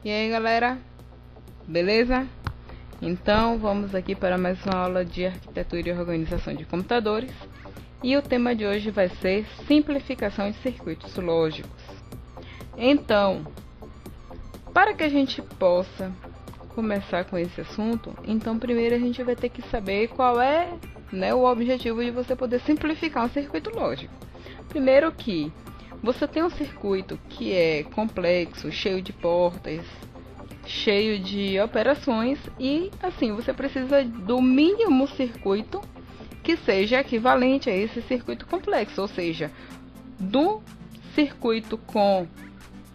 E aí, galera, beleza? Então vamos aqui para mais uma aula de arquitetura e organização de computadores, e o tema de hoje vai ser simplificação de circuitos lógicos. Então, para que a gente possa começar com esse assunto, então primeiro a gente vai ter que saber qual é, o objetivo de você poder simplificar um circuito lógico. Primeiro que você tem um circuito que é complexo, cheio de portas, cheio de operações, e assim você precisa do mínimo circuito que seja equivalente a esse circuito complexo, ou seja, do circuito com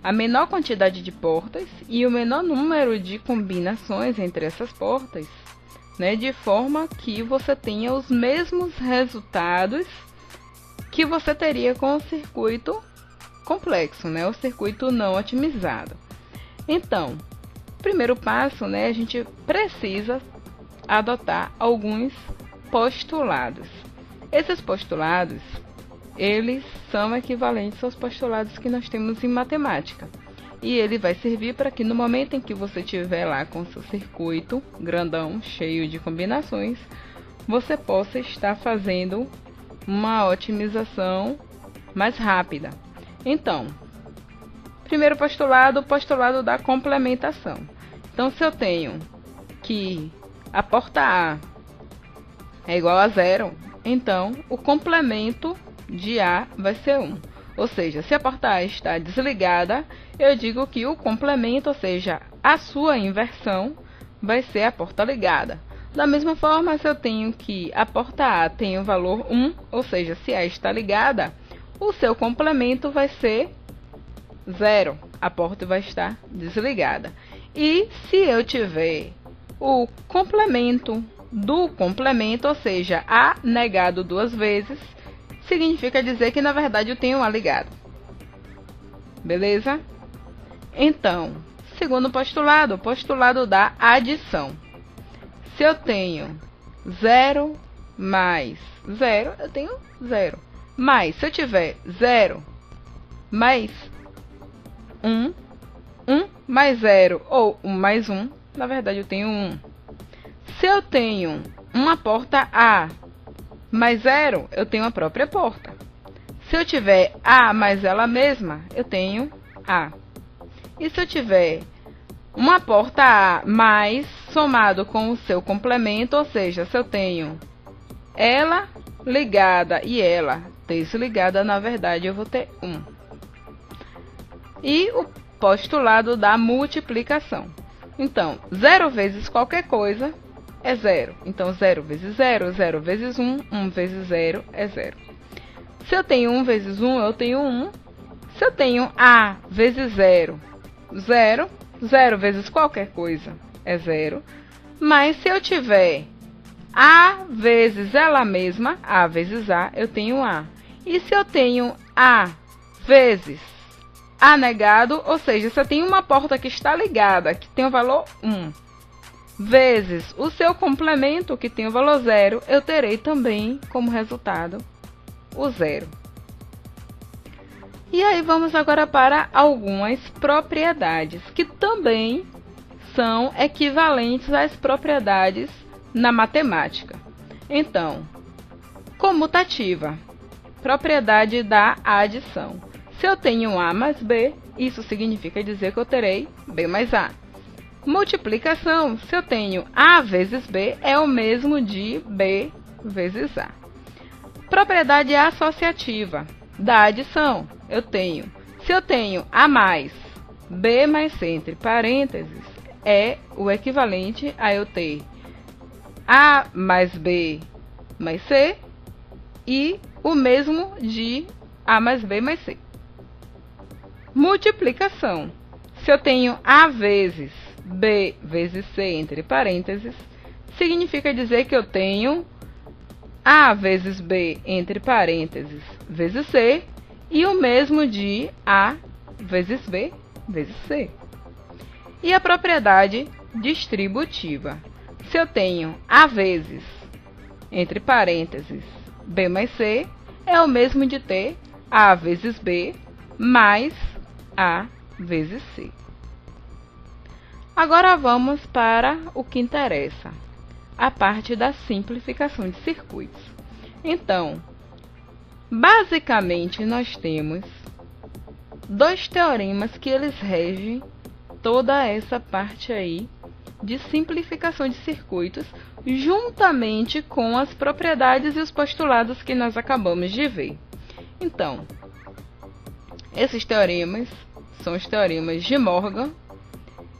a menor quantidade de portas e o menor número de combinações entre essas portas, de forma que você tenha os mesmos resultados que você teria com o circuito complexo, o circuito não otimizado. Então, primeiro passo, a gente precisa adotar alguns postulados. Esses postulados, eles são equivalentes aos postulados que nós temos em matemática. E ele vai servir para que no momento em que você estiver lá com seu circuito grandão, cheio de combinações, você possa estar fazendo uma otimização mais rápida. Então, primeiro postulado, o postulado da complementação. Então, se eu tenho que a porta A é igual a 0, então o complemento de A vai ser 1. Ou seja, se a porta A está desligada, eu digo que o complemento, ou seja, a sua inversão, vai ser a porta ligada. Da mesma forma, se eu tenho que a porta A tem o valor 1, ou seja, se A está ligada, o seu complemento vai ser 0, a porta vai estar desligada. E se eu tiver o complemento do complemento, ou seja, A negado duas vezes, significa dizer que na verdade eu tenho A ligado. Beleza? Então, segundo postulado, o postulado da adição. Se eu tenho 0 mais 0, eu tenho 0. Mas se eu tiver 0 mais 1, 1 mais 0 ou 1 mais 1, na verdade eu tenho 1. Se eu tenho uma porta A mais 0, eu tenho a própria porta. Se eu tiver A mais ela mesma, eu tenho A. E se eu tiver uma porta A mais somado com o seu complemento, ou seja, se eu tenho ela ligada e ela desligada, na verdade eu vou ter 1. E o postulado da multiplicação. Então, 0 vezes qualquer coisa é 0. Então, 0 vezes 0, 0 vezes 1, 1 vezes 0 é 0. Se eu tenho 1 vezes 1, eu tenho 1. Se eu tenho A vezes 0, 0. 0 vezes qualquer coisa é 0. Mas se eu tiver A vezes ela mesma, A vezes A, eu tenho A. E se eu tenho A vezes A negado, ou seja, se eu tenho uma porta que está ligada, que tem o valor 1, vezes o seu complemento, que tem o valor 0, eu terei também como resultado o 0. E aí vamos agora para algumas propriedades, que também são equivalentes às propriedades na matemática. Então, comutativa, propriedade da adição. Se eu tenho A mais B, isso significa dizer que eu terei B mais A. Multiplicação, se eu tenho A vezes B, é o mesmo de B vezes A. Propriedade associativa da adição, se eu tenho A mais B mais C entre parênteses, é o equivalente a eu ter A mais B mais C e o mesmo de A mais B mais C. Multiplicação. Se eu tenho A vezes B vezes C entre parênteses, significa dizer que eu tenho A vezes B entre parênteses vezes C e o mesmo de A vezes B vezes C. E a propriedade distributiva. Se eu tenho A vezes entre parênteses B mais C, é o mesmo de ter A vezes B mais A vezes C. Agora vamos para o que interessa, a parte da simplificação de circuitos. Então, basicamente nós temos dois teoremas que eles regem toda essa parte aí de simplificação de circuitos, juntamente com as propriedades e os postulados que nós acabamos de ver. Então, esses teoremas são os teoremas de Morgan.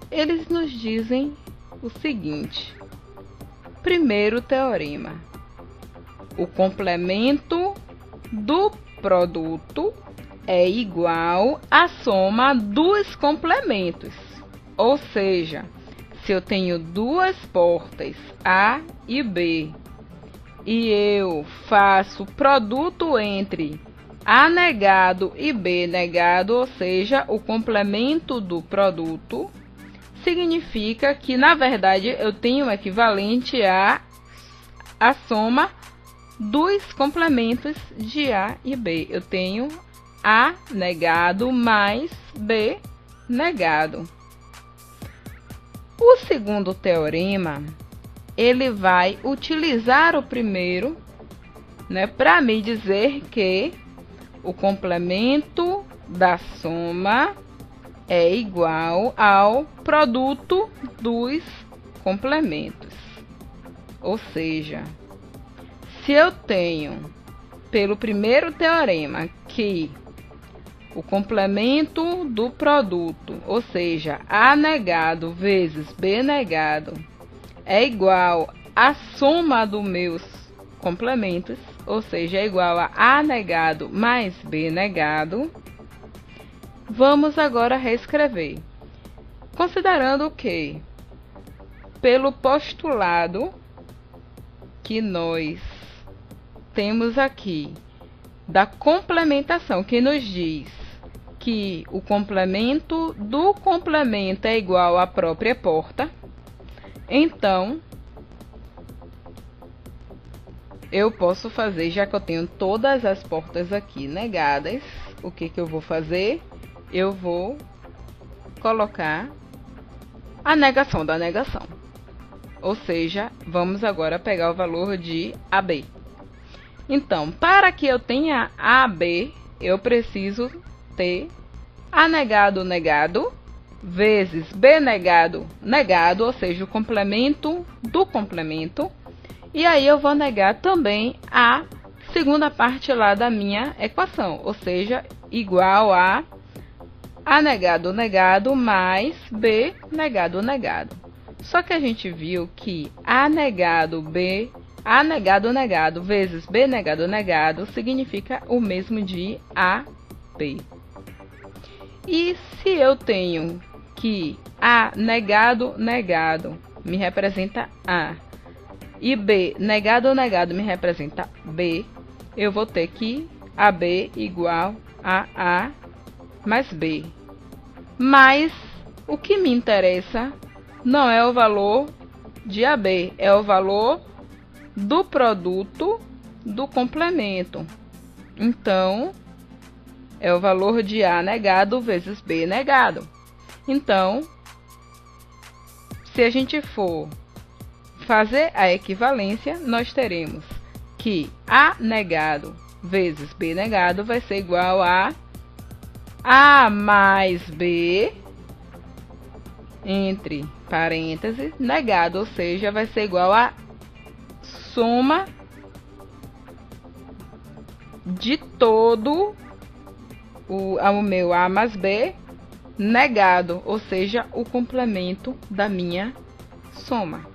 Eles nos dizem o seguinte: primeiro teorema: o complemento do produto é igual à soma dos complementos. Ou seja, se eu tenho duas portas A e B e eu faço produto entre A negado e B negado, ou seja, o complemento do produto, significa que, na verdade, eu tenho o equivalente a soma dos complementos de A e B. Eu tenho A negado mais B negado. O segundo teorema, ele vai utilizar o primeiro, para me dizer que o complemento da soma é igual ao produto dos complementos. Ou seja, se eu tenho, pelo primeiro teorema, que o complemento do produto, ou seja, A negado vezes B negado, é igual à soma dos meus complementos, ou seja, é igual a A negado mais B negado, vamos agora reescrever, considerando que, pelo postulado que nós temos aqui, da complementação, que nos diz que o complemento do complemento é igual à própria porta, então eu posso fazer, já que eu tenho todas as portas aqui negadas, o que eu vou fazer? Eu vou colocar a negação da negação. Ou seja, vamos agora pegar o valor de AB. Então, para que eu tenha AB, eu preciso ter A negado negado vezes B negado negado, ou seja, o complemento do complemento. E aí eu vou negar também a segunda parte lá da minha equação, ou seja, igual a A negado negado mais B negado negado. Só que a gente viu que A negado negado vezes B negado negado significa o mesmo de AB. E se eu tenho que A negado negado me representa A e B negado negado me representa B, eu vou ter que AB igual a A mais B. Mas o que me interessa não é o valor de AB, é o valor do produto do complemento. Então, é o valor de A negado vezes B negado. Então, se a gente for fazer a equivalência, nós teremos que A negado vezes B negado vai ser igual a A mais B, entre parênteses, negado, ou seja, vai ser igual a soma de todo o meu A mais B negado, ou seja, o complemento da minha soma.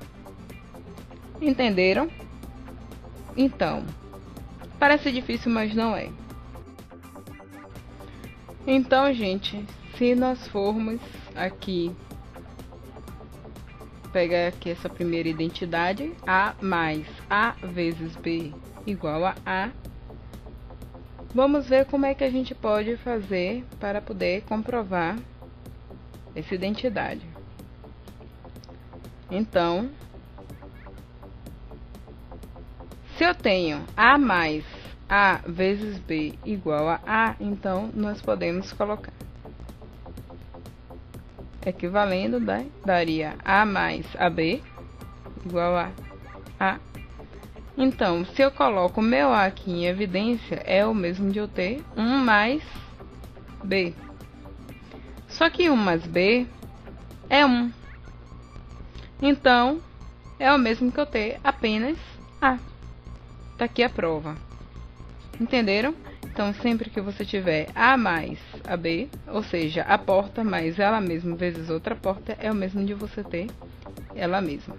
Entenderam? Então, parece difícil, mas não é. Então, gente, se nós formos aqui pegar aqui essa primeira identidade, A mais A vezes B igual a A, vamos ver como é que a gente pode fazer para poder comprovar essa identidade. Então, se eu tenho A mais A vezes B igual a A, então nós podemos colocar equivalendo, daria A mais AB igual a A. Então, se eu coloco o meu A aqui em evidência, é o mesmo de eu ter 1 mais B. Só que 1 mais B é 1. Então, é o mesmo que eu ter apenas A. Tá aqui a prova. Entenderam? Então, sempre que você tiver A mais AB, ou seja, a porta mais ela mesma vezes outra porta, é o mesmo de você ter ela mesma.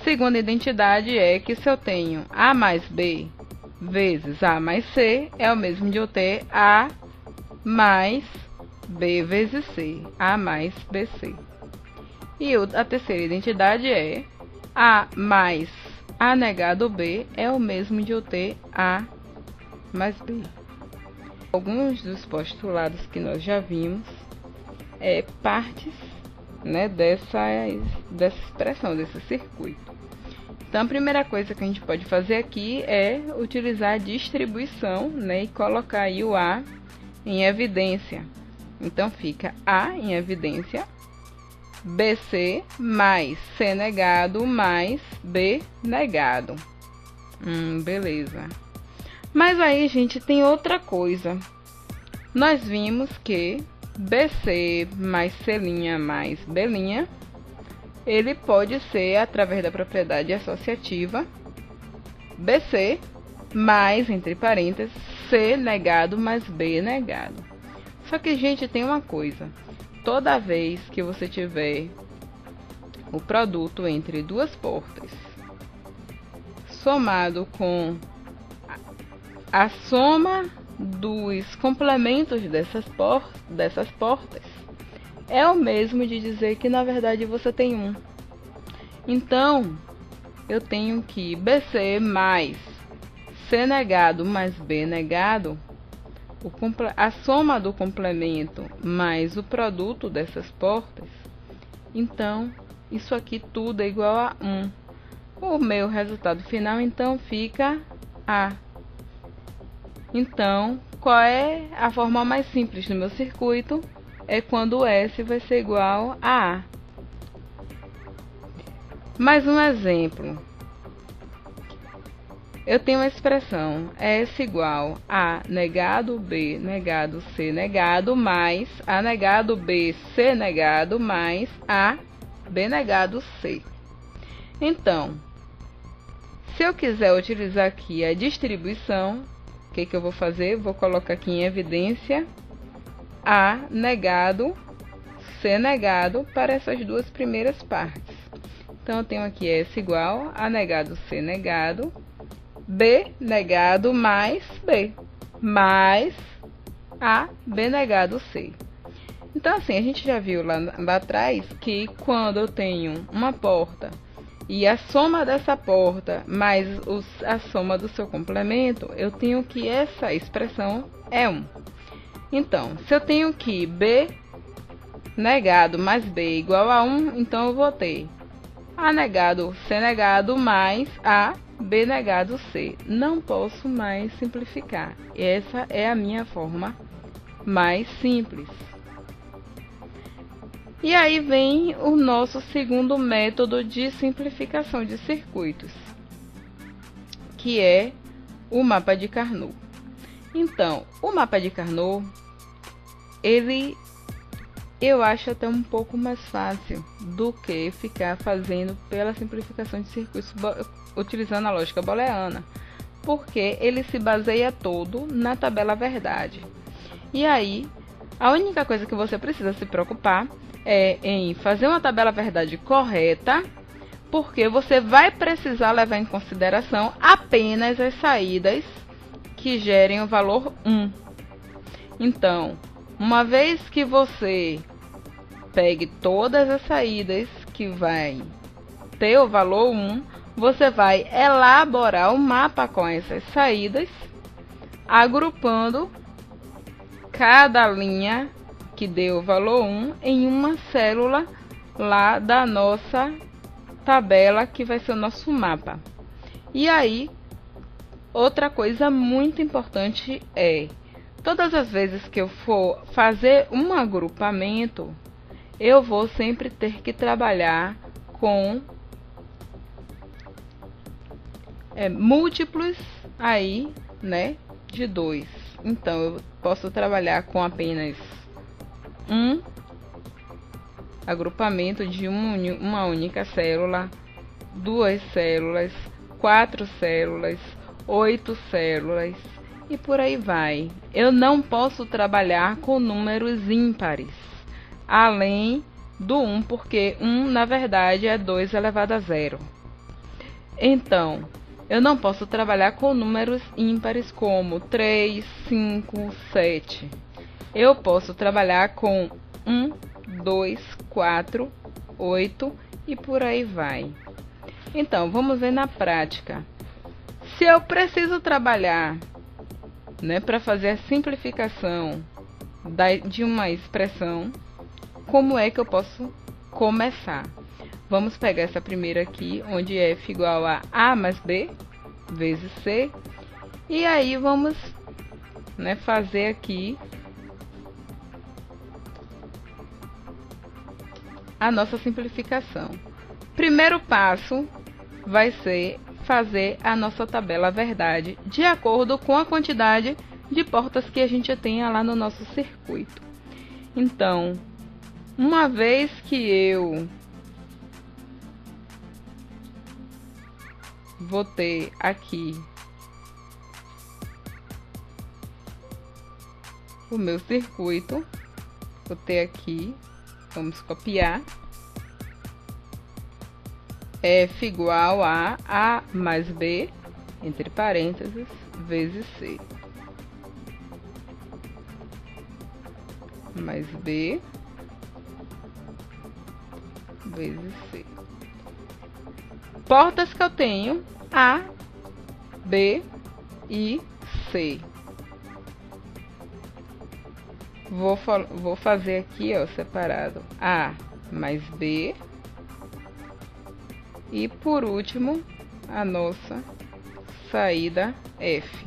Segunda identidade é que se eu tenho A mais B vezes A mais C, é o mesmo de eu ter A mais B vezes C, A mais BC. E a terceira identidade é A mais A negado B, é o mesmo de eu ter A mais B. Alguns dos postulados que nós já vimos partes, né, dessa expressão, desse circuito. Então, a primeira coisa que a gente pode fazer aqui é utilizar a distribuição, né, e colocar aí o A em evidência. Então, fica A em evidência, BC mais C negado mais B negado. Beleza. Mas aí, gente, tem outra coisa. Nós vimos que BC mais C' mais B', ele pode ser, através da propriedade associativa, BC mais, entre parênteses, C negado mais B negado. Só que, gente, tem uma coisa. Toda vez que você tiver o produto entre duas portas somado com a soma dos complementos dessas portas, é o mesmo de dizer que na verdade você tem 1. Então, eu tenho que BC mais C negado mais B negado, a soma do complemento mais o produto dessas portas, então isso aqui tudo é igual a 1. O meu resultado final então fica A. Então, qual é a forma mais simples do meu circuito? É quando o S vai ser igual a A. Mais um exemplo. Eu tenho a expressão S igual a negado B negado C negado mais A negado B C negado mais A B negado C. Então, se eu quiser utilizar aqui a distribuição, o que eu vou fazer? Vou colocar aqui em evidência A negado C negado para essas duas primeiras partes. Então, eu tenho aqui S igual a negado C negado, B negado mais B, mais A B negado C. Então, assim, a gente já viu lá atrás que quando eu tenho uma porta e a soma dessa porta mais a soma do seu complemento, eu tenho que essa expressão é 1. Então, se eu tenho que B negado mais B igual a 1, então eu vou ter A negado C negado mais A B negado C. Não posso mais simplificar. Essa é a minha forma mais simples. E aí vem o nosso segundo método de simplificação de circuitos, que é o mapa de Carnot. Então, o mapa de Carnot, eu acho até um pouco mais fácil do que ficar fazendo pela simplificação de circuitos utilizando a lógica booleana, porque ele se baseia todo na tabela verdade. E aí, a única coisa que você precisa se preocupar é em fazer uma tabela verdade correta, porque você vai precisar levar em consideração apenas as saídas que gerem o valor 1. Então, uma vez que você pegue todas as saídas que vai ter o valor 1, você vai elaborar o mapa com essas saídas, agrupando cada linha que deu o valor 1 em uma célula lá da nossa tabela, que vai ser o nosso mapa. E aí, outra coisa muito importante é Todas as vezes que eu for fazer um agrupamento, eu vou sempre ter que trabalhar com múltiplos aí, né, de 2. Então, eu posso trabalhar com apenas um agrupamento de uma única célula, 2 células, 4 células, 8 células e por aí vai. Eu não posso trabalhar com números ímpares, além do 1, porque 1 na verdade é 2 elevado a 0. Então, eu não posso trabalhar com números ímpares como 3, 5, 7. Eu posso trabalhar com 1, 2, 4, 8 e por aí vai. Então, vamos ver na prática. Se eu preciso trabalhar, né, para fazer a simplificação de uma expressão, como é que eu posso começar? Vamos pegar essa primeira aqui, onde f igual a a mais b vezes c. E aí vamos, né, fazer aqui a nossa simplificação. Primeiro passo vai ser fazer a nossa tabela verdade de acordo com a quantidade de portas que a gente tenha lá no nosso circuito. Então, uma vez que eu vou ter aqui o meu circuito, vou ter aqui, vamos copiar, f igual a a mais b, entre parênteses, vezes c, mais b vezes c. Portas que eu tenho, A, B e C. Vou fazer aqui, ó, separado, A mais B. E por último, a nossa saída F.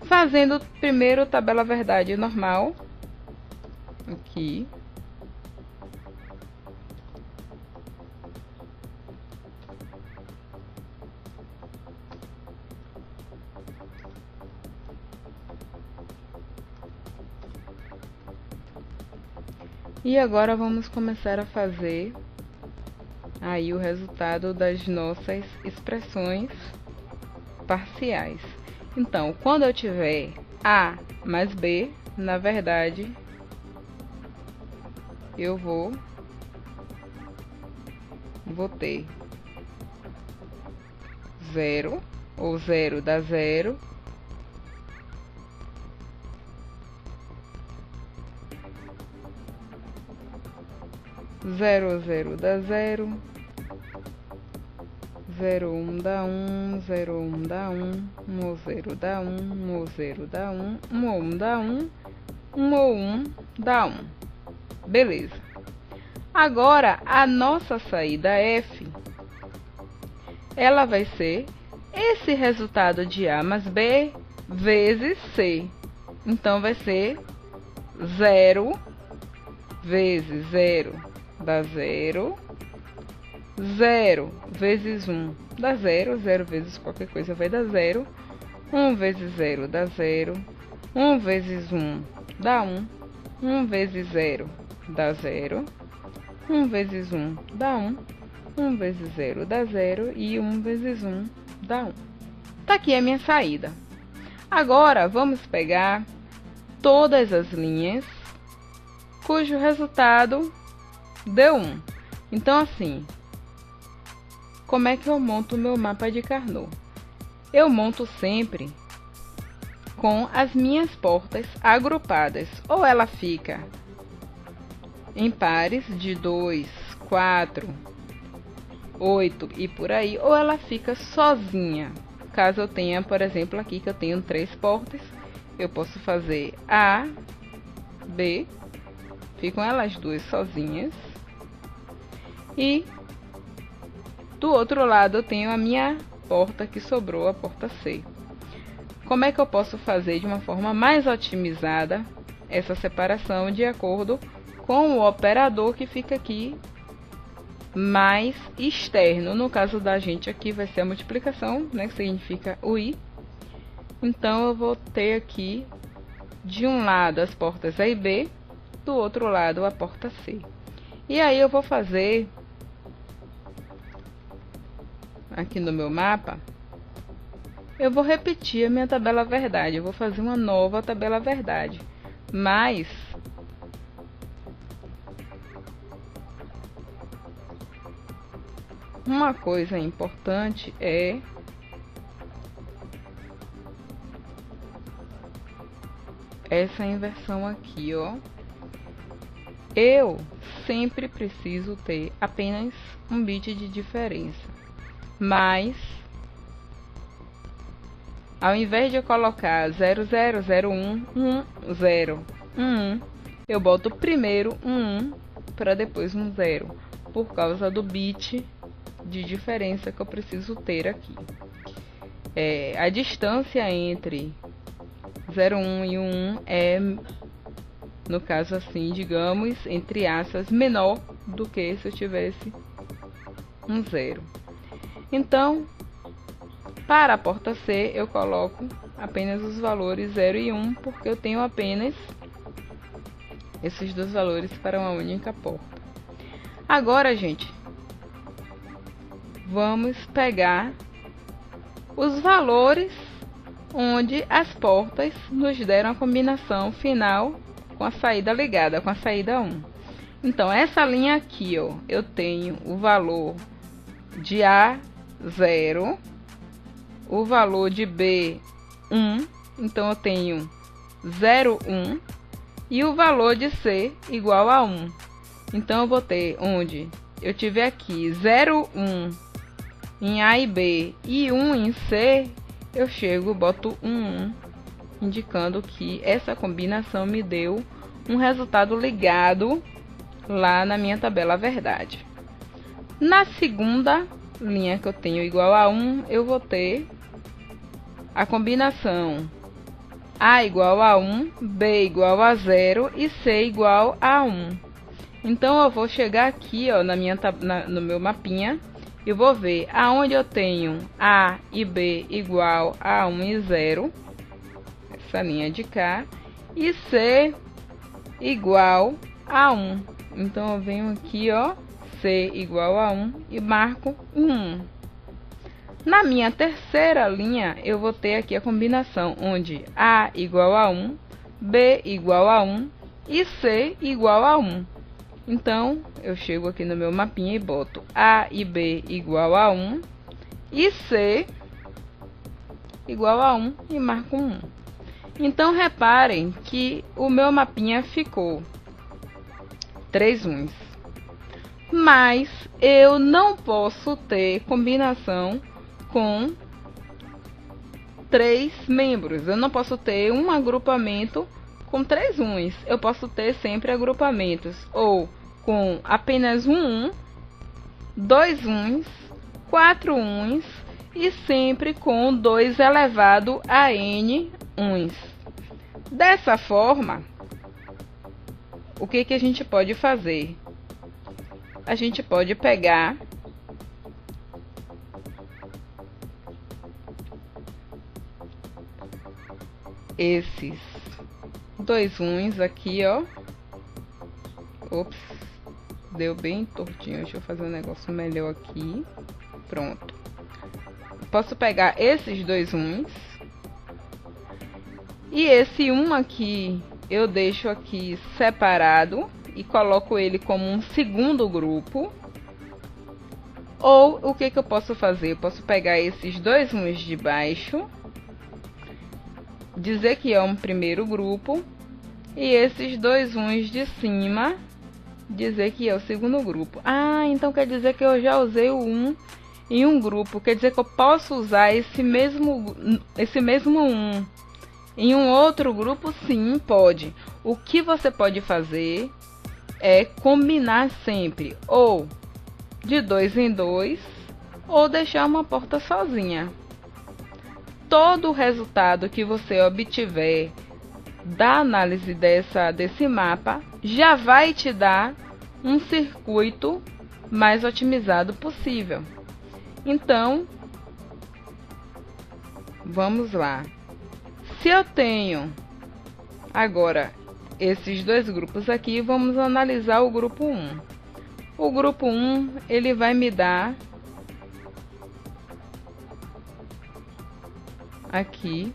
Fazendo primeiro tabela verdade normal, aqui. E agora vamos começar a fazer aí o resultado das nossas expressões parciais. Então, quando eu tiver A mais B, na verdade, eu vou ter 0, ou 0 dá 0. Zero, zero dá 0, 0, 1 dá 1, 0, 1 dá 1, 1 ou 0 dá 1, 1 ou 0 dá 1, 1 ou 1 dá 1, 1 ou 1 dá 1. Beleza. Agora, a nossa saída F, ela vai ser esse resultado de A mais B vezes C. Então, vai ser 0 vezes 0 dá 0, 0 vezes 1 dá 0, 0 vezes qualquer coisa vai dar 0, 1 vezes 0 dá 0, 1 vezes 1 dá 1, 1 vezes 0 dá 0, 1 vezes 1 dá 1, 1 vezes 0 dá 0 e 1 vezes 1 dá 1. Tá aqui a minha saída. Agora, vamos pegar todas as linhas cujo resultado deu 1. Então, assim, como é que eu monto o meu mapa de Carnot? Eu monto sempre com as minhas portas agrupadas. Ou ela fica em pares de 2, 4, 8 e por aí, ou ela fica sozinha. Caso eu tenha, por exemplo, aqui que eu tenho 3 portas, eu posso fazer A, B, ficam elas duas sozinhas. E do outro lado eu tenho a minha porta que sobrou, a porta C. como é que eu posso fazer de uma forma mais otimizada essa separação de acordo com o operador que fica aqui mais externo. No caso da gente aqui vai ser a multiplicação, né, que significa o i. Então eu vou ter aqui de um lado as portas A e B, do outro lado a porta C. E aí eu vou fazer aqui no meu mapa, eu vou repetir a minha tabela verdade, eu vou fazer uma nova tabela verdade, mas uma coisa importante é essa inversão aqui, ó. Eu sempre preciso ter apenas um bit de diferença, mas ao invés de eu colocar 0001 10 11, eu boto primeiro um 1 para depois um 0, por causa do bit de diferença que eu preciso ter aqui. A distância entre 01 e 1 é, no caso assim, digamos, entre aspas, menor do que se eu tivesse um 0. Então, para a porta C, eu coloco apenas os valores 0 e 1, porque eu tenho apenas esses dois valores para uma única porta. Agora, gente, vamos pegar os valores onde as portas nos deram a combinação final com a saída ligada, com a saída 1. Então, essa linha aqui, ó, eu tenho o valor de A 0, o valor de B 1, então eu tenho 0, 1, e o valor de C igual a 1. Então eu vou ter onde eu tiver aqui 0, 1 em A e B e 1 em C, eu chego, boto 1, indicando que essa combinação me deu um resultado ligado lá na minha tabela verdade. Na segunda linha que eu tenho igual a 1, eu vou ter a combinação A igual a 1, B igual a 0 e C igual a 1. Então eu vou chegar aqui, ó, no meu mapinha, e vou ver aonde eu tenho A e B igual a 1 e 0, essa linha de cá, e C igual a 1. Então eu venho aqui, ó, C igual a 1 e marco 1. Na minha terceira linha, eu vou ter aqui a combinação onde A igual a 1, B igual a 1 e C igual a 1. Então, eu chego aqui no meu mapinha e boto A e B igual a 1 e C igual a 1 e marco 1. Então, reparem que o meu mapinha ficou 3 1s. Mas eu não posso ter combinação com 3 membros. Eu não posso ter um agrupamento com 3 1s. Eu posso ter sempre agrupamentos ou com apenas um 1, 2 1s, 4 1s e sempre com 2 elevado a n 1s. Dessa forma, o que a gente pode fazer? A gente pode pegar esses 2 1s aqui, ó. Ops, deu bem tortinho. Deixa eu fazer um negócio melhor aqui. Pronto. Posso pegar esses 2 1s e esse 1 aqui eu deixo aqui separado e coloco ele como um segundo grupo. Ou o que eu posso fazer? Eu posso pegar esses 2 1s de baixo, dizer que é um primeiro grupo, e esses 2 1s de cima, dizer que é o segundo grupo. Ah, então quer dizer que eu já usei o 1 em um grupo. Quer dizer que eu posso usar esse mesmo 1 em um outro grupo? Sim, pode. O que você pode fazer é combinar sempre ou de 2 em 2 ou deixar uma porta sozinha. todo o resultado que você obtiver da análise desse mapa já vai te dar um circuito mais otimizado possível. Então, vamos lá. Se eu tenho agora esses dois grupos aqui, vamos analisar o grupo 1. O grupo 1, ele vai me dar aqui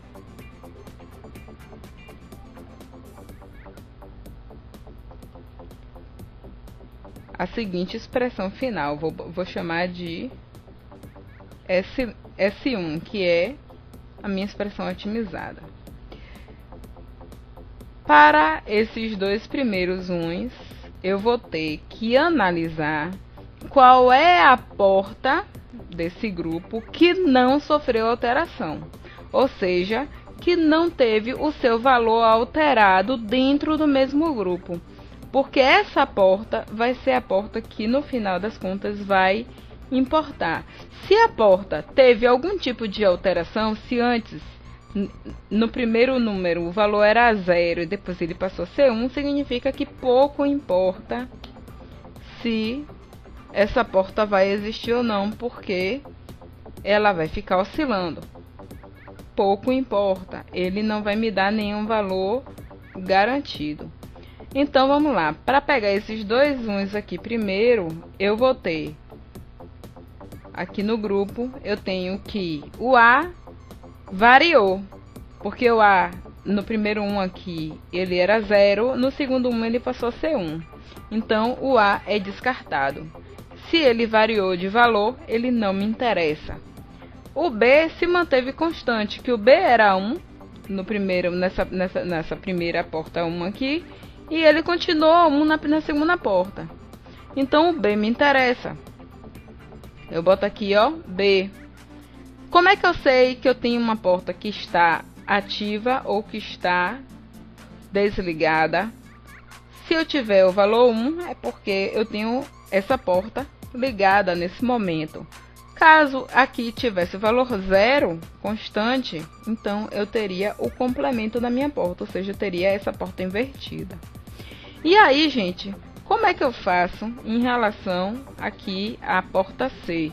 a seguinte expressão final, vou chamar de S1, que é a minha expressão otimizada. Para esses dois primeiros uns, eu vou ter que analisar qual é a porta desse grupo que não sofreu alteração, ou seja, que não teve o seu valor alterado dentro do mesmo grupo, porque essa porta vai ser a porta que no final das contas vai importar. Se a porta teve algum tipo de alteração, se antes no primeiro número o valor era 0 e depois ele passou a ser 1, significa que pouco importa se essa porta vai existir ou não, porque ela vai ficar oscilando. Pouco importa, ele não vai me dar nenhum valor garantido. Então vamos lá, para pegar esses dois uns aqui primeiro, eu vou ter aqui no grupo, eu tenho que o A variou, porque o A no primeiro 1 aqui ele era 0, no segundo 1 ele passou a ser 1. Então o A é descartado. Se ele variou de valor, ele não me interessa. O B se manteve constante, que o B era 1 no primeiro, nessa primeira porta 1 aqui, e ele continuou 1 na segunda porta. Então o B me interessa. Eu boto aqui, ó, B. Como é que eu sei que eu tenho uma porta que está ativa ou que está desligada? Se eu tiver o valor 1, é porque eu tenho essa porta ligada nesse momento. Caso aqui tivesse o valor 0, constante, então eu teria o complemento da minha porta, ou seja, eu teria essa porta invertida. E aí, gente, como é que eu faço em relação aqui à porta C?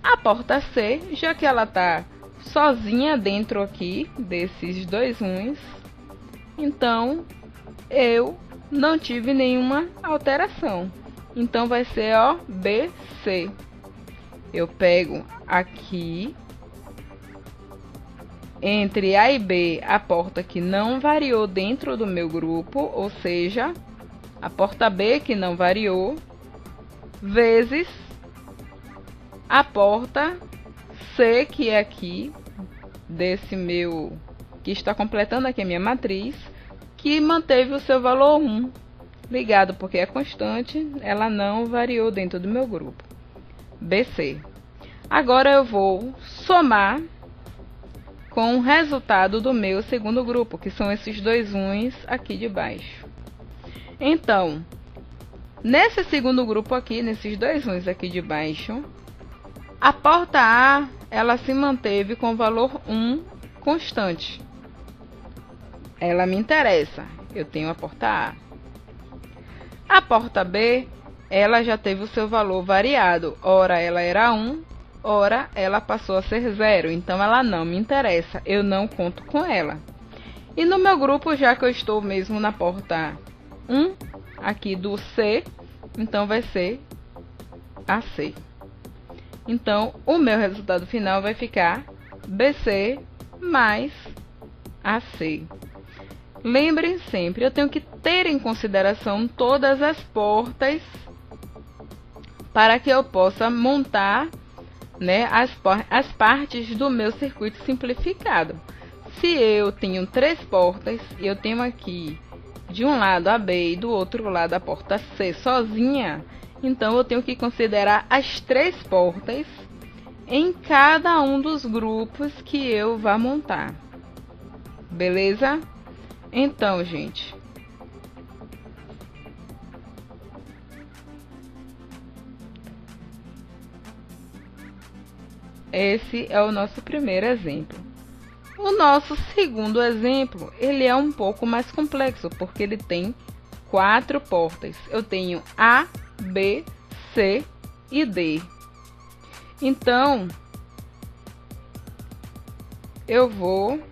A porta C, já que ela está sozinha dentro aqui desses dois uns, então eu não tive nenhuma alteração. Então vai ser, ó, BC. Eu pego aqui, entre A e B, a porta que não variou dentro do meu grupo, ou seja, a porta B que não variou, vezes a porta C, que é aqui, desse meu, que está completando aqui a minha matriz, que manteve o seu valor 1 ligado, porque é constante, ela não variou dentro do meu grupo. BC. Agora eu vou somar com o resultado do meu segundo grupo, que são esses dois uns aqui de baixo. Então, nesse segundo grupo aqui, nesses dois uns aqui de baixo, a porta A, ela se manteve com o valor 1 constante. Ela me interessa, eu tenho a porta A. A porta B, ela já teve o seu valor variado. Ora ela era 1, ora ela passou a ser 0. Então ela não me interessa, eu não conto com ela. E no meu grupo, já que eu estou mesmo na porta 1, aqui do C, então vai ser AC. Então o meu resultado final vai ficar BC mais AC. Lembrem sempre, eu tenho que ter em consideração todas as portas para que eu possa montar, né, as partes do meu circuito simplificado. Se eu tenho 3 portas e eu tenho aqui de um lado a B e do outro lado a porta C sozinha, então eu tenho que considerar as 3 portas em cada um dos grupos que eu vá montar. Beleza? Então, gente, esse é o nosso primeiro exemplo. O nosso segundo exemplo, ele é um pouco mais complexo, porque ele tem 4 portas. Eu tenho A, B, C e D. Então, eu vou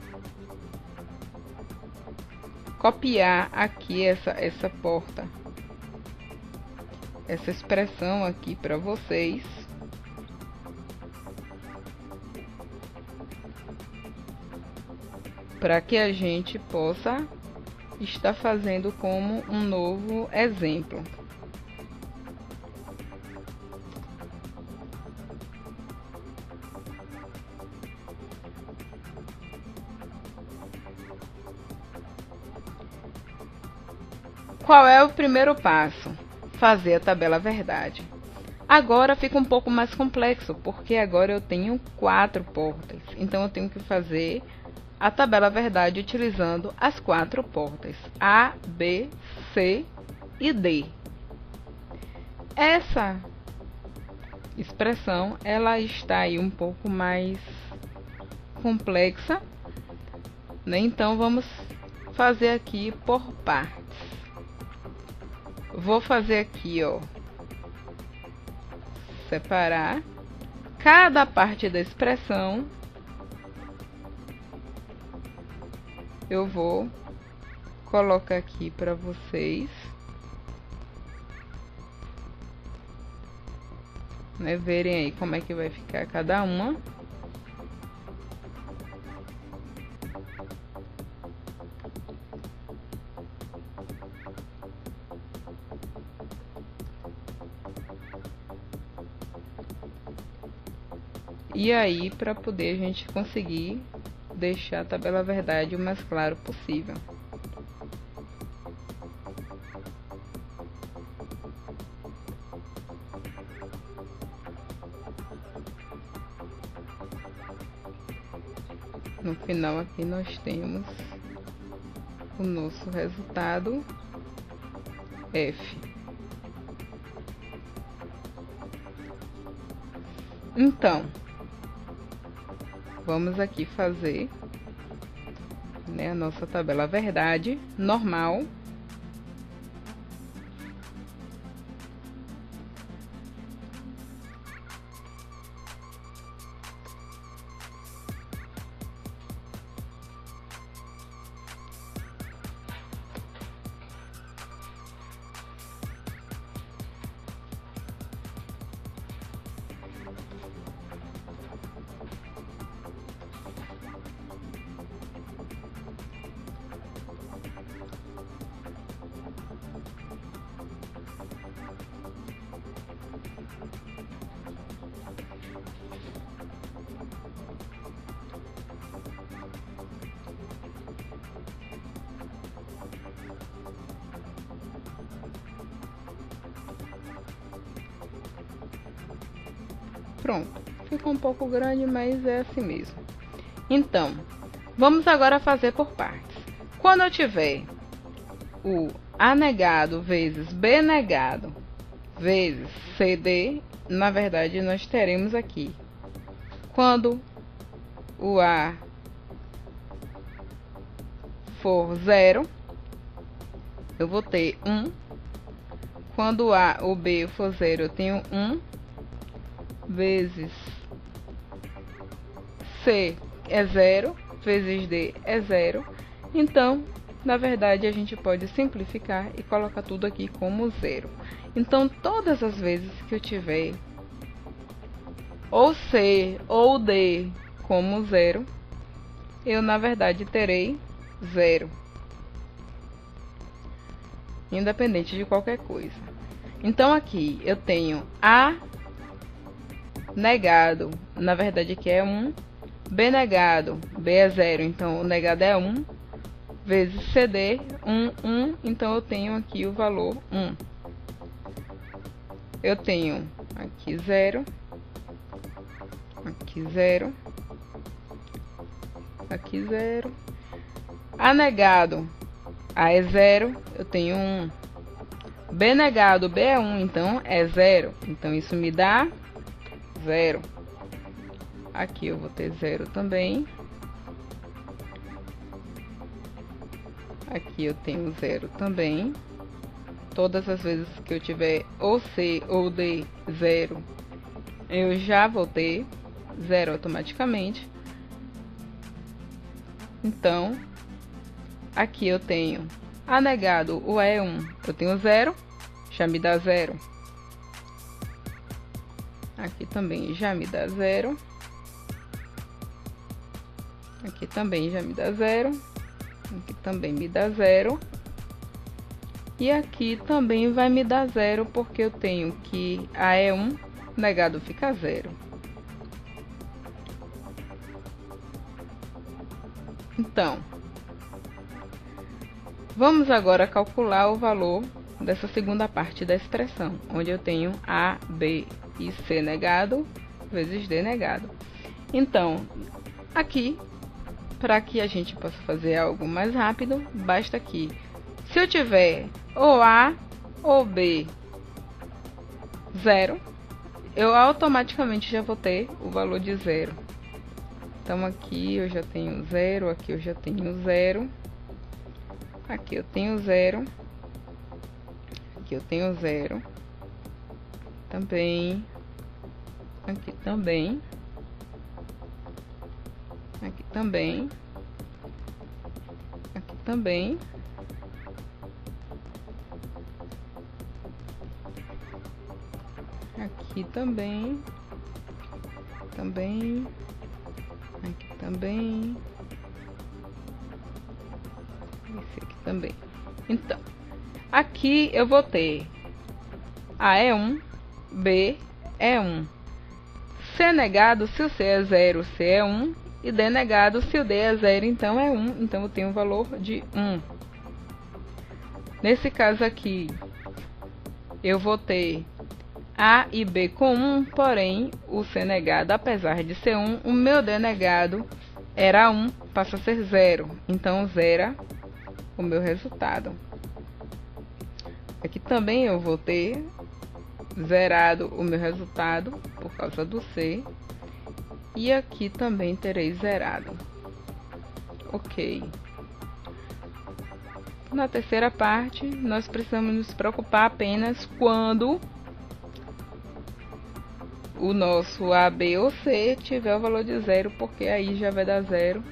copiar aqui essa porta, essa expressão aqui para vocês. Para que a gente possa estar fazendo como um novo exemplo. Qual é o primeiro passo? Fazer a tabela verdade. Agora fica um pouco mais complexo, porque agora eu tenho 4 portas. Então eu tenho que fazer a tabela verdade utilizando as 4 portas A, B, C e D. Essa expressão ela está aí um pouco mais complexa, né? Então vamos fazer aqui por partes. Vou fazer aqui, ó, separar cada parte da expressão. Eu vou colocar aqui para vocês, né, verem aí como é que vai ficar cada uma. E aí, para poder a gente conseguir deixar a tabela verdade o mais claro possível. No final aqui nós temos o nosso resultado F. Então, vamos aqui fazer, né, a nossa tabela verdade normal. Pronto, ficou um pouco grande, mas é assim mesmo. Então, vamos agora fazer por partes. Quando eu tiver o A negado vezes B negado vezes CD, na verdade nós teremos aqui, quando o A for 0, eu vou ter 1. Quando o B for 0, eu tenho 1. Vezes C é 0, vezes D é 0. Então, na verdade, a gente pode simplificar e colocar tudo aqui como 0. Então, todas as vezes que eu tiver ou C ou D como 0, eu, na verdade, terei 0. Independente de qualquer coisa. Então, aqui eu tenho A negado, na verdade aqui é 1, B negado, B é 0, então o negado é 1, vezes CD, 1, então eu tenho aqui o valor 1. Eu tenho aqui 0, aqui 0, aqui 0. A negado, A é 0, eu tenho 1. B negado, B é 1, então é 0, então isso me dá 0. Aqui eu vou ter 0 também. Aqui eu tenho 0 também. Todas as vezes que eu tiver ou C ou D 0, eu já vou ter 0 automaticamente. Então, aqui eu tenho A negado, o A é 1, eu tenho 0, já me dá 0. Aqui também já me dá 0. Aqui também já me dá 0. Aqui também me dá 0. E aqui também vai me dar 0, porque eu tenho que A é 1, negado fica 0. Então, vamos agora calcular o valor dessa segunda parte da expressão, onde eu tenho A, B e C negado vezes D negado. Então, aqui, para que a gente possa fazer algo mais rápido, basta que, se eu tiver ou A ou B 0, eu automaticamente já vou ter o valor de 0. Então, aqui eu já tenho 0, aqui eu já tenho 0, aqui eu tenho 0, aqui eu tenho 0, também, aqui também, aqui também, aqui também, aqui também, também, aqui também, esse aqui também. Então, aqui eu vou ter A é 1, B é 1, C negado, se o C é 0, C é 1, e D negado, se o D é 0, então é 1, então eu tenho o valor de 1. Nesse caso aqui, eu vou ter A e B com 1, porém, o C negado, apesar de ser 1, o meu D negado era 1, passa a ser 0. Então, zera o meu resultado. Aqui também eu vou ter zerado o meu resultado, por causa do C. E aqui também terei zerado. Ok. Na terceira parte, nós precisamos nos preocupar apenas quando o nosso A, B ou C tiver o valor de 0, porque aí já vai dar 0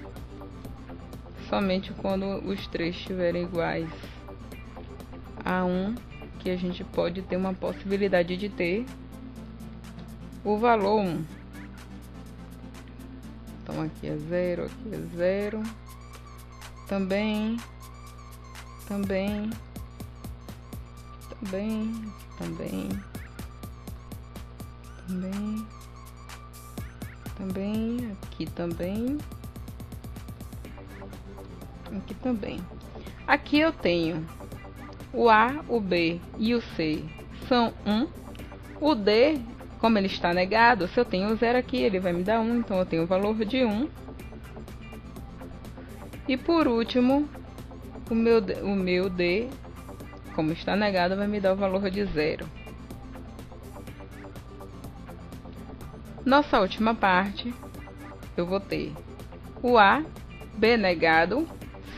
somente quando os três estiverem iguais a 1, que a gente pode ter uma possibilidade de ter o valor 1. Então, aqui é 0, aqui é 0, também, também, também, também, também, também, aqui também, aqui também. Aqui eu tenho o A, o B e o C são 1. O D, como ele está negado, se eu tenho 0 aqui, ele vai me dar 1, então eu tenho o valor de 1. E por último, o meu D, como está negado, vai me dar o valor de 0. Nossa última parte, eu vou ter o A, B negado,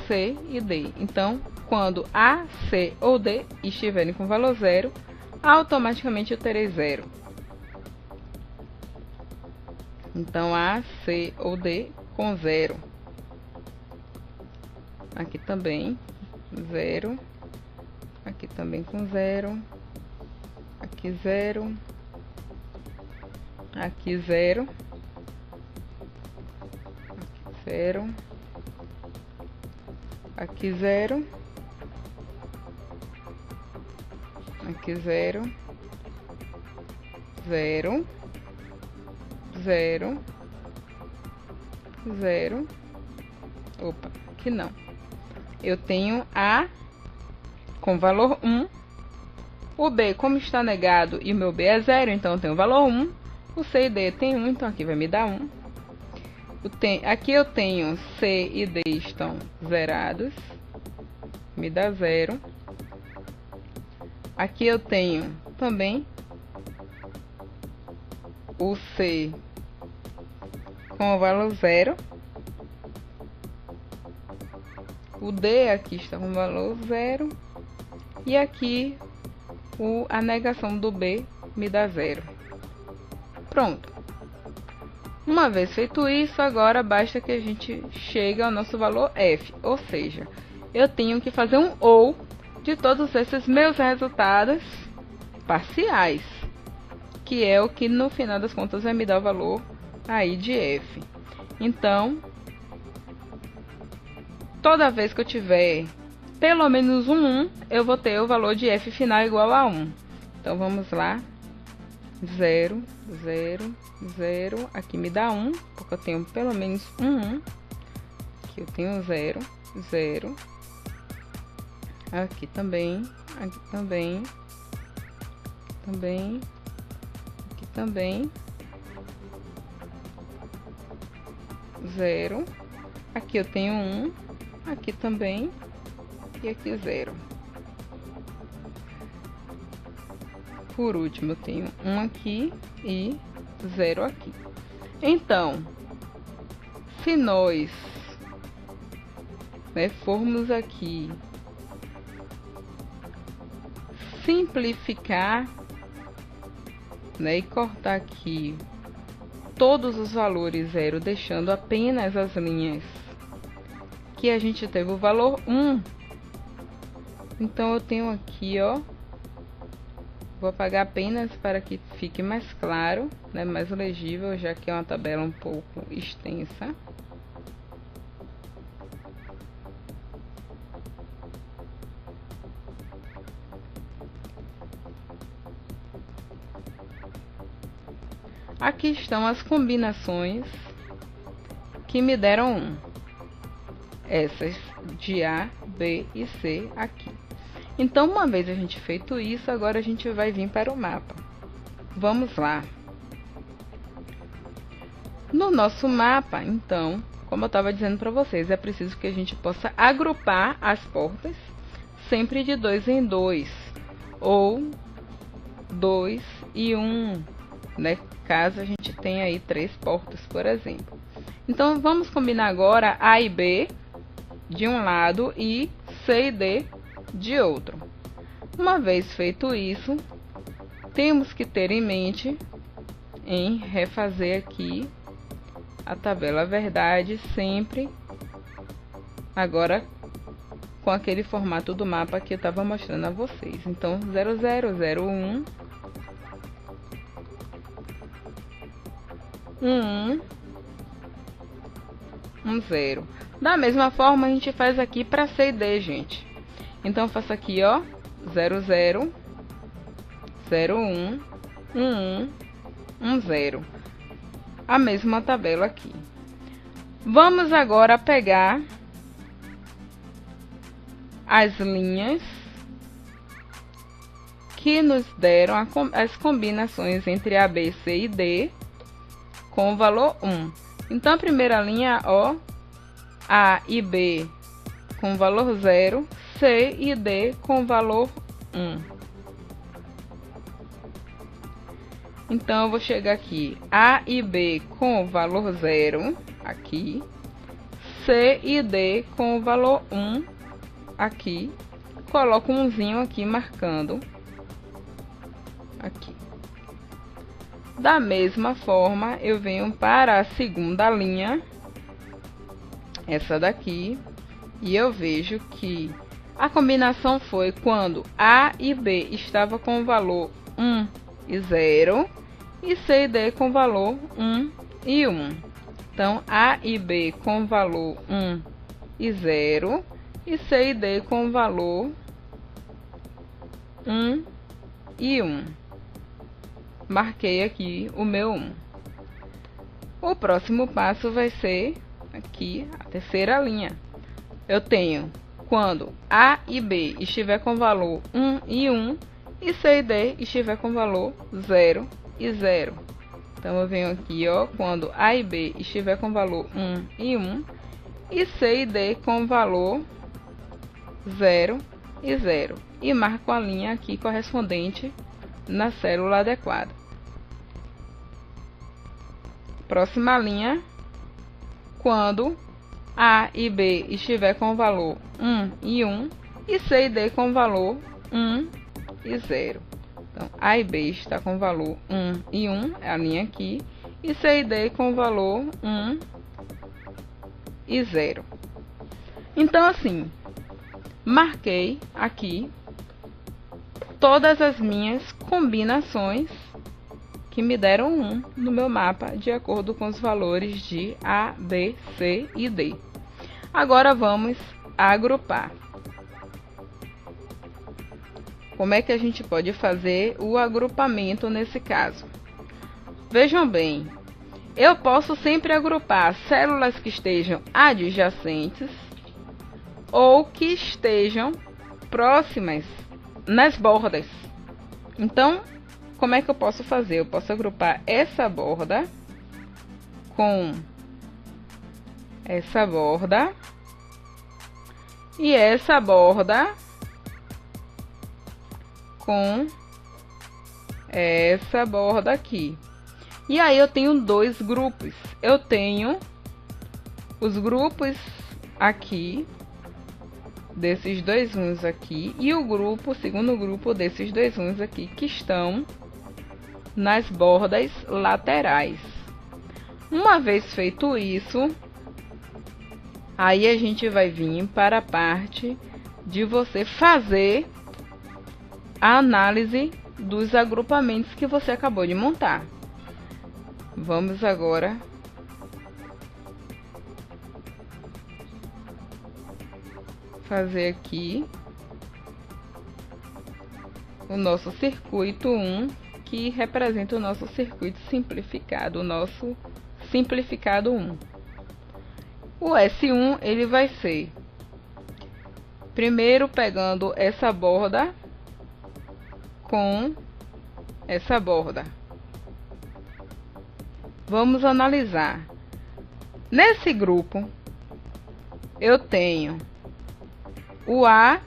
C e D. Então, quando A, C ou D estiverem com valor 0, automaticamente eu terei 0. Então, A, C ou D com 0. Aqui também, 0. Aqui também com 0. Aqui 0. Aqui 0. Aqui 0. Aqui 0. Aqui 0. 0. 0. 0. Opa, aqui não. Eu tenho A com valor 1. O B, como está negado e o meu B é 0, então eu tenho valor 1. O C e D tem 1, então aqui vai me dar 1. Aqui eu tenho C e D estão zerados, me dá 0. Aqui eu tenho também o C com o valor 0. O D aqui está com valor 0. E aqui a negação do B me dá 0. Pronto. Uma vez feito isso, agora basta que a gente chegue ao nosso valor F. Ou seja, eu tenho que fazer um OU de todos esses meus resultados parciais, que é o que no final das contas vai me dar o valor aí de F. Então, toda vez que eu tiver pelo menos um 1, eu vou ter o valor de F final igual a 1. Então, vamos lá. 0, 0, 0. Aqui me dá 1, porque eu tenho pelo menos um 1. Aqui eu tenho 0, 0. Aqui também, aqui também, também, aqui também. 0. Aqui eu tenho 1, aqui também, e aqui 0. Por último, eu tenho 1 aqui e 0 aqui. Então, se nós formos aqui simplificar, e cortar aqui todos os valores 0, deixando apenas as linhas que a gente teve o valor 1. Então, eu tenho aqui, ó, vou apagar apenas para que fique mais claro, mais legível, já que é uma tabela um pouco extensa. Aqui estão as combinações que me deram 1. Essas de A, B e C aqui. Então, uma vez a gente feito isso, agora a gente vai vir para o mapa. Vamos lá. No nosso mapa, então, como eu estava dizendo para vocês, é preciso que a gente possa agrupar as portas sempre de 2 em 2, ou 2 e 1, caso a gente tenha aí 3 portas, por exemplo. Então, vamos combinar agora A e B de um lado e C e D de outro. Uma vez feito isso, temos que ter em mente em refazer aqui a tabela verdade, sempre agora com aquele formato do mapa que eu estava mostrando a vocês. Então, 0, 0, 0, 1, 1, 1, 0. Da mesma forma, a gente faz aqui para C e D, gente. Então, eu faço aqui, ó, 0, 0, 0, 1, 1, 1, 1, 0. A mesma tabela aqui. Vamos agora pegar as linhas que nos deram as combinações entre A, B, C e D com o valor 1. Então, a primeira linha, ó, A e B com o valor 0, C e D com o valor 1. Então, eu vou chegar aqui, A e B com o valor 0, aqui, C e D com o valor 1, aqui, coloco um umzinho aqui marcando, aqui. Da mesma forma, eu venho para a segunda linha, essa daqui, e eu vejo que a combinação foi quando A e B estava com o valor 1 e 0, e C e D com valor 1 e 1. Então, A e B com valor 1 e 0, e C e D com valor 1 e 1. Marquei aqui o meu 1. O próximo passo vai ser aqui a terceira linha. Eu tenho quando A e B estiver com valor 1 e 1, e C e D estiver com valor 0 e 0. Então, eu venho aqui, ó, quando A e B estiver com valor 1 e 1, e C e D com valor 0 e 0. E marco a linha aqui correspondente na célula adequada. Próxima linha, quando A e B estiver com o valor 1 e 1, e C e D com o valor 1 e 0. Então, A e B está com o valor 1 e 1, é a linha aqui, e C e D com o valor 1 e 0. Então, assim, marquei aqui todas as minhas combinações que me deram 1 no meu mapa, de acordo com os valores de A, B, C e D. Agora vamos agrupar. Como é que a gente pode fazer o agrupamento nesse caso? Vejam bem, eu posso sempre agrupar células que estejam adjacentes ou que estejam próximas nas bordas. Então, como é que eu posso fazer? Eu posso agrupar essa borda com essa borda e essa borda com essa borda aqui. E aí eu tenho dois grupos. Eu tenho os grupos aqui, desses dois uns aqui, e o segundo grupo desses dois uns aqui, que estão nas bordas laterais. Uma vez feito isso, aí a gente vai vir para a parte de você fazer a análise dos agrupamentos que você acabou de montar. Vamos agora fazer aqui o nosso circuito 1, que representa o nosso circuito simplificado, o nosso simplificado 1. O S1 ele vai ser primeiro pegando essa borda com essa borda. Vamos analisar. Nesse grupo eu tenho o A,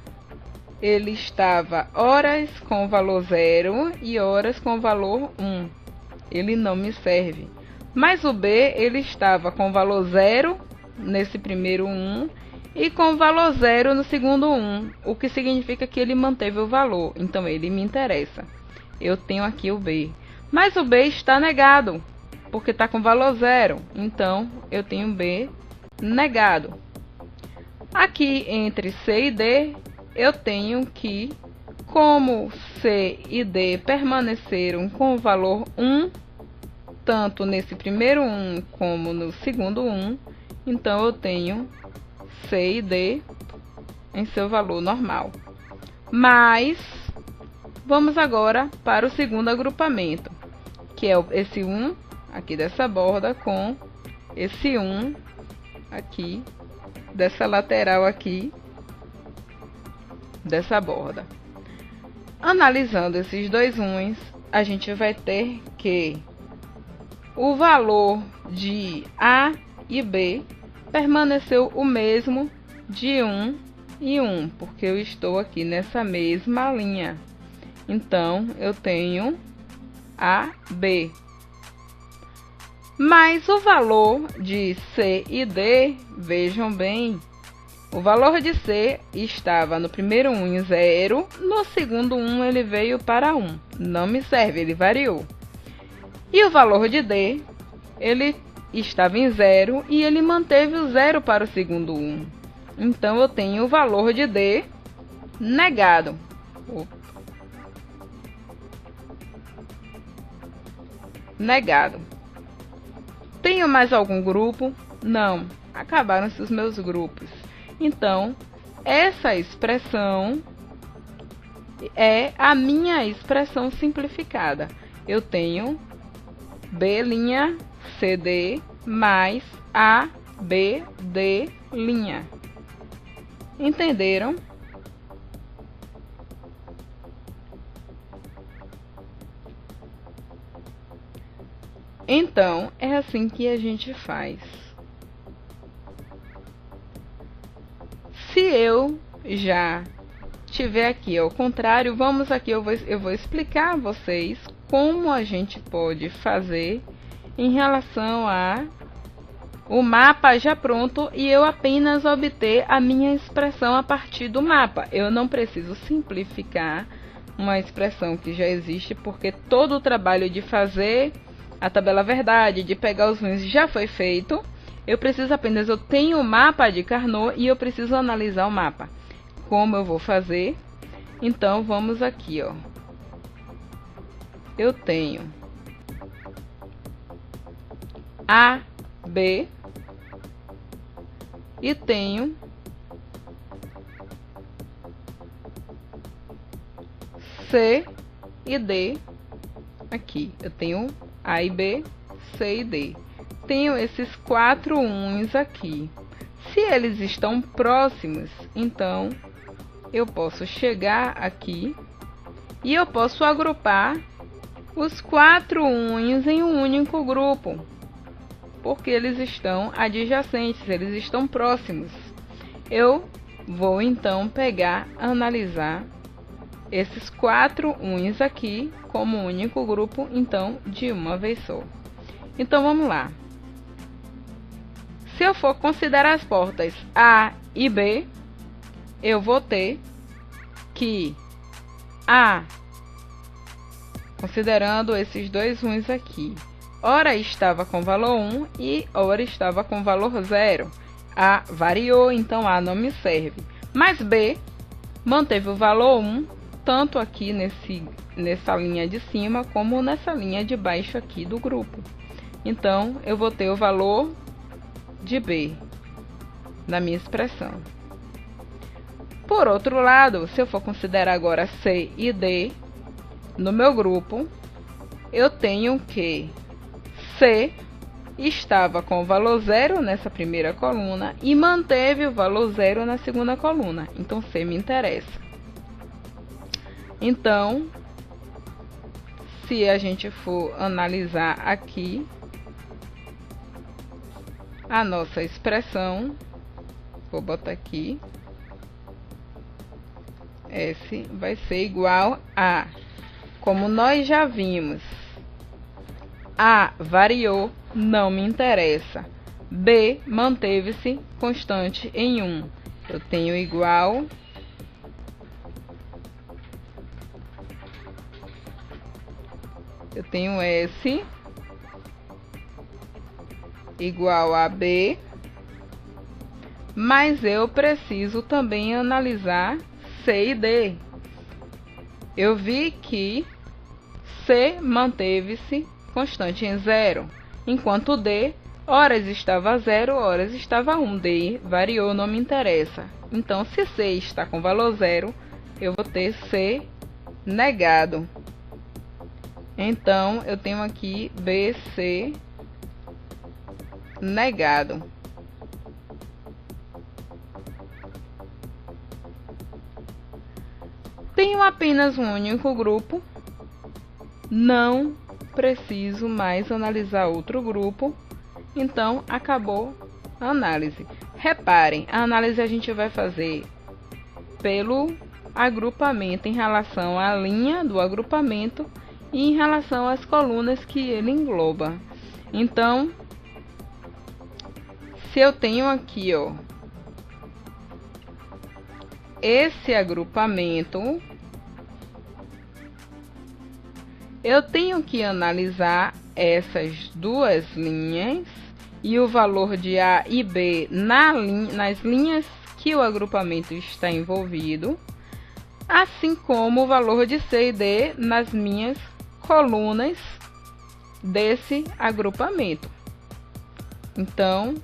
ele estava horas com o valor 0 e horas com o valor 1. Ele não me serve. Mas o B, ele estava com o valor 0 nesse primeiro 1 e com o valor 0 no segundo 1, o que significa que ele manteve o valor. Então, ele me interessa. Eu tenho aqui o B. Mas o B está negado, porque está com valor 0. Então, eu tenho B negado. Aqui, entre C e D, eu tenho que, como C e D permaneceram com o valor 1, tanto nesse primeiro 1 como no segundo 1, então eu tenho C e D em seu valor normal. Mas, vamos agora para o segundo agrupamento, que é esse 1 aqui dessa borda com esse 1 aqui dessa lateral aqui dessa borda. Analisando esses dois uns, a gente vai ter que o valor de A e B permaneceu o mesmo de 1 e 1, porque eu estou aqui nessa mesma linha. Então, eu tenho AB. Mas o valor de C e D, vejam bem, o valor de C estava no primeiro 1 em 0, no segundo 1 ele veio para 1. Não me serve, ele variou. E o valor de D, ele estava em 0 e ele manteve o 0 para o segundo 1. Então, eu tenho o valor de D negado. Negado. Tenho mais algum grupo? Não, acabaram-se os meus grupos. Então, essa expressão é a minha expressão simplificada. Eu tenho B' CD mais A, B, D'. Entenderam? Então, é assim que a gente faz. Se eu já tiver aqui ao contrário, vamos aqui, eu vou explicar a vocês como a gente pode fazer em relação a o mapa já pronto e eu apenas obter a minha expressão a partir do mapa. Eu não preciso simplificar uma expressão que já existe, porque todo o trabalho de fazer a tabela verdade, de pegar os ruins, já foi feito. Eu preciso apenas, eu tenho o mapa de Carnot e eu preciso analisar o mapa. Como eu vou fazer? Então vamos aqui, ó. Eu tenho A, B e tenho C e D. Aqui eu tenho A e B, C e D. Tenho esses 4 uns aqui. Se eles estão próximos, então eu posso chegar aqui e eu posso agrupar os 4 uns em um único grupo, porque eles estão adjacentes, eles estão próximos. Eu vou então pegar, analisar esses 4 uns aqui como único grupo, então, de uma vez só. Então, vamos lá. Se eu for considerar as portas A e B, eu vou ter que A, considerando esses 2 uns aqui, ora estava com valor 1 e ora estava com valor 0. A variou, então A não me serve. Mas B manteve o valor 1, tanto aqui nessa linha de cima, como nessa linha de baixo aqui do grupo. Então, eu vou ter o valor de B na minha expressão. Por outro lado, se eu for considerar agora C e D no meu grupo, eu tenho que C estava com o valor 0 nessa primeira coluna e manteve o valor 0 na segunda coluna. Então, C me interessa. Então, se a gente for analisar aqui a nossa expressão, vou botar aqui, S vai ser igual a, como nós já vimos, A variou, não me interessa. B manteve-se constante em 1. Eu tenho igual eu tenho S igual a B, mas eu preciso também analisar C e D. Eu vi que C manteve-se constante em 0, enquanto D, horas estava 0, horas estava 1. D variou, não me interessa. Então, se C está com valor 0, eu vou ter C negado. Então, eu tenho aqui BC negado. Tenho apenas um único grupo, não preciso mais analisar outro grupo, então acabou a análise. Reparem, a análise a gente vai fazer pelo agrupamento em relação à linha do agrupamento e em relação às colunas que ele engloba. Então, se eu tenho aqui, ó, esse agrupamento, eu tenho que analisar essas duas linhas e o valor de A e B nas linhas que o agrupamento está envolvido, assim como o valor de C e D nas minhas colunas desse agrupamento. Então,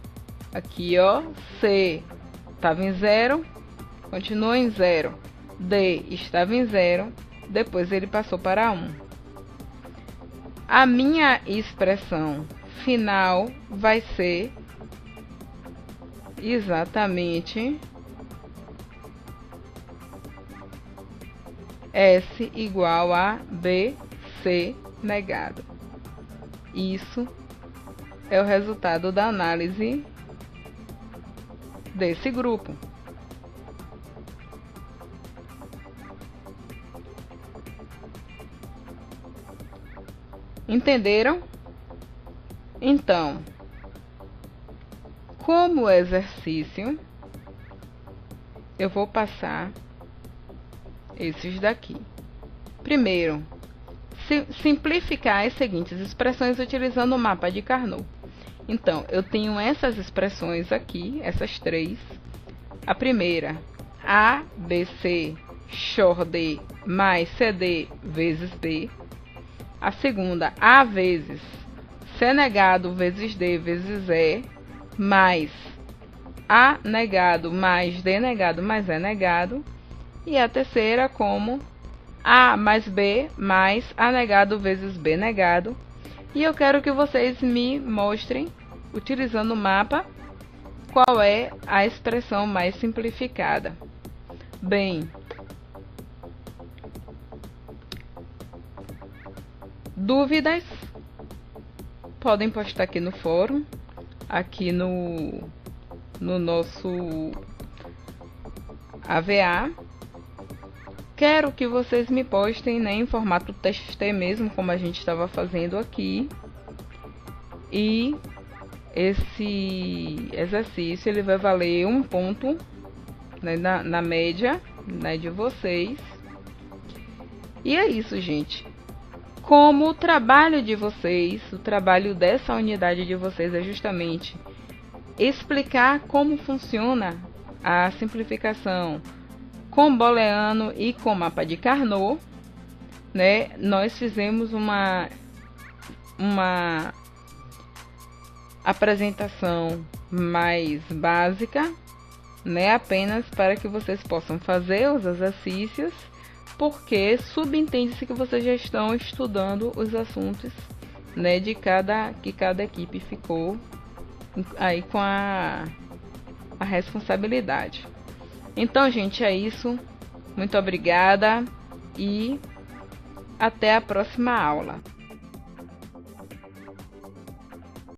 aqui, ó, C estava em 0, continuou em 0. D estava em 0, depois ele passou para 1. A minha expressão final vai ser exatamente S igual a BC negado. Isso é o resultado da análise desse grupo. Entenderam? Então, Como exercício, eu vou passar esses daqui. Primeiro, simplificar as seguintes expressões utilizando o mapa de Carnot. Então, eu tenho essas expressões aqui, essas três. A primeira, A, B, C, XOR D mais CD vezes D. A segunda, A vezes C negado vezes D vezes E, mais A negado mais D negado mais E negado. E a terceira como A mais B mais A negado vezes B negado. E eu quero que vocês me mostrem, utilizando o mapa, qual é a expressão mais simplificada. Bem, dúvidas? Podem postar aqui no fórum, aqui no nosso AVA. Quero que vocês me postem, né, em formato TXT mesmo, como a gente estava fazendo aqui. E esse exercício ele vai valer 1 ponto, né, na média, né, de vocês. E é isso, gente. Como o trabalho de vocês, o trabalho dessa unidade de vocês é justamente explicar como funciona a simplificação com Booleano e com mapa de Carnot, né? Nós fizemos uma apresentação mais básica, né? Apenas para que vocês possam fazer os exercícios, porque subentende-se que vocês já estão estudando os assuntos, né? Que cada equipe ficou aí com a responsabilidade. Então, gente, é isso. Muito obrigada e até a próxima aula.